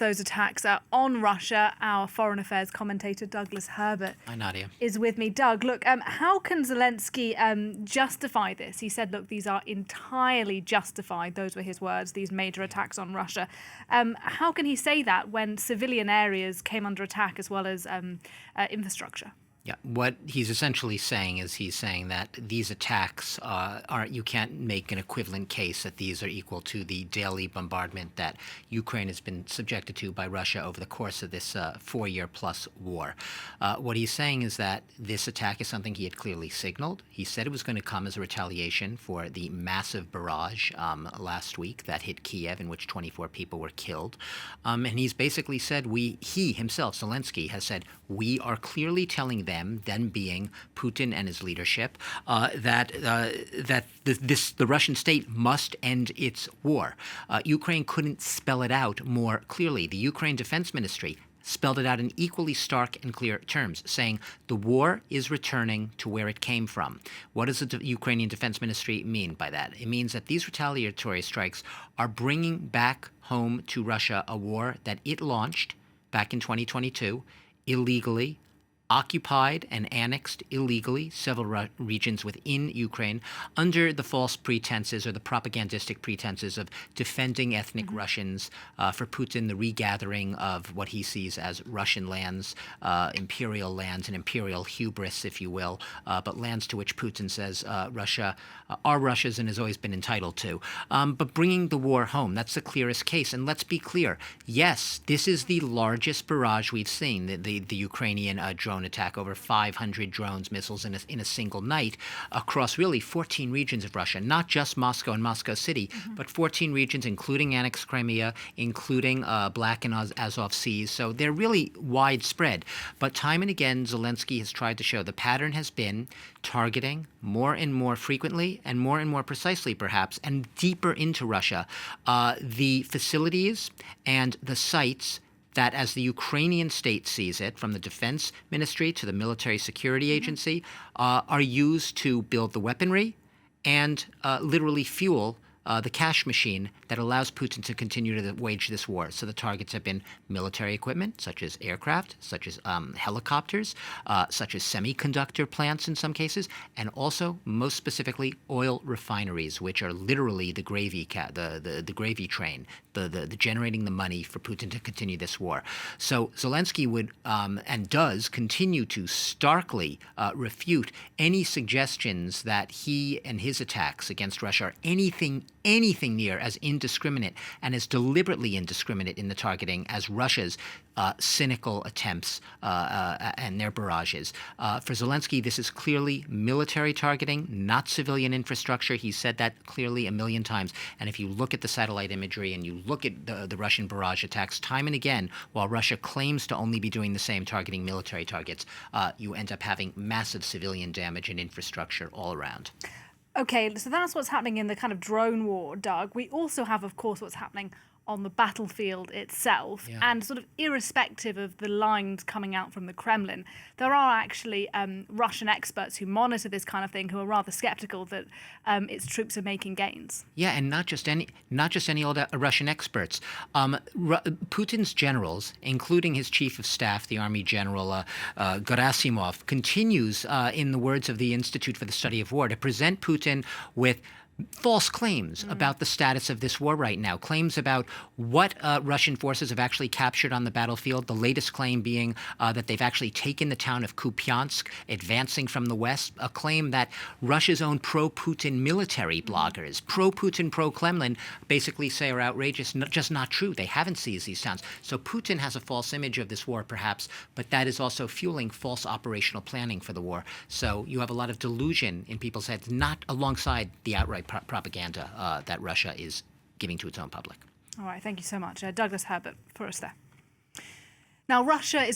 those attacks on Russia. Our foreign affairs commentator, Douglas Herbert, Hi, Nadia. is with me. Doug, look, how can Zelensky justify this? He said, look, these are entirely justified. Those were his words, these major attacks on Russia. How can he say that when civilian areas came under attack as well as infrastructure? Yeah, what he's essentially saying is he's saying that these attacks you can't make an equivalent case that these are equal to the daily bombardment that Ukraine has been subjected to by Russia over the course of this 4-year-plus war. What he's saying is that this attack is something he had clearly signaled. He said it was going to come as a retaliation for the massive barrage last week that hit Kiev, in which 24 people were killed. And he's basically said he himself, Zelensky, has said, we are clearly telling them being Putin and his leadership, that the Russian state must end its war. Ukraine couldn't spell it out more clearly. The Ukraine Defense Ministry spelled it out in equally stark and clear terms, saying the war is returning to where it came from. What does the Ukrainian Defense Ministry mean by that? It means that these retaliatory strikes are bringing back home to Russia a war that it launched back in 2022 illegally, occupied and annexed illegally several regions within Ukraine under the false pretenses or the propagandistic pretenses of defending ethnic Russians, for Putin, the regathering of what he sees as Russian lands, imperial lands, and imperial hubris, if you will, but lands to which Putin says Russia are Russia's and has always been entitled to. But bringing the war home, that's the clearest case. And let's be clear, yes, this is the largest barrage we've seen, the Ukrainian drone attack, over 500 drones, missiles in a single night across really 14 regions of Russia, not just Moscow and Moscow City, but 14 regions, including annexed Crimea, including Black and Azov seas. So they're really widespread. But time and again, Zelensky has tried to show the pattern has been targeting more and more frequently and more precisely, perhaps, and deeper into Russia, the facilities and the sites that, as the Ukrainian state sees it, from the defense ministry to the military security agency, are used to build the weaponry and literally fuel the cash machine that allows Putin to continue to wage this war. So the targets have been military equipment, such as aircraft, such as helicopters, such as semiconductor plants in some cases, and also, most specifically, oil refineries, which are literally the gravy the gravy train, the generating the money for Putin to continue this war. So Zelensky would and does continue to starkly refute any suggestions that he and his attacks against Russia are anything near as indiscriminate and as deliberately indiscriminate in the targeting as Russia's cynical attempts and their barrages. For Zelensky, this is clearly military targeting, not civilian infrastructure. He's said that clearly a million times. And if you look at the satellite imagery and you look at the Russian barrage attacks time and again, while Russia claims to only be doing the same, targeting military targets, you end up having massive civilian damage and infrastructure all around. Okay, so that's what's happening in the kind of drone war, Doug. We also have, of course, what's happening on the battlefield itself. Yeah. And sort of irrespective of the lines coming out from the Kremlin, there are actually Russian experts who monitor this kind of thing who are rather skeptical that its troops are making gains. Yeah, and not just any old Russian experts. Putin's generals, including his chief of staff, the Army General Gerasimov, continues, in the words of the Institute for the Study of War, to present Putin with false claims about the status of this war right now, claims about what Russian forces have actually captured on the battlefield, the latest claim being that they've actually taken the town of Kupiansk, advancing from the west, a claim that Russia's own pro-Putin military bloggers, pro-Putin, pro-Kremlin, basically say are outrageous, just not true. They haven't seized these towns. So Putin has a false image of this war, perhaps, but that is also fueling false operational planning for the war. So you have a lot of delusion in people's heads, not alongside the outright propaganda that Russia is giving to its own public. All right, thank you so much. Douglas Herbert for us there. Now, Russia is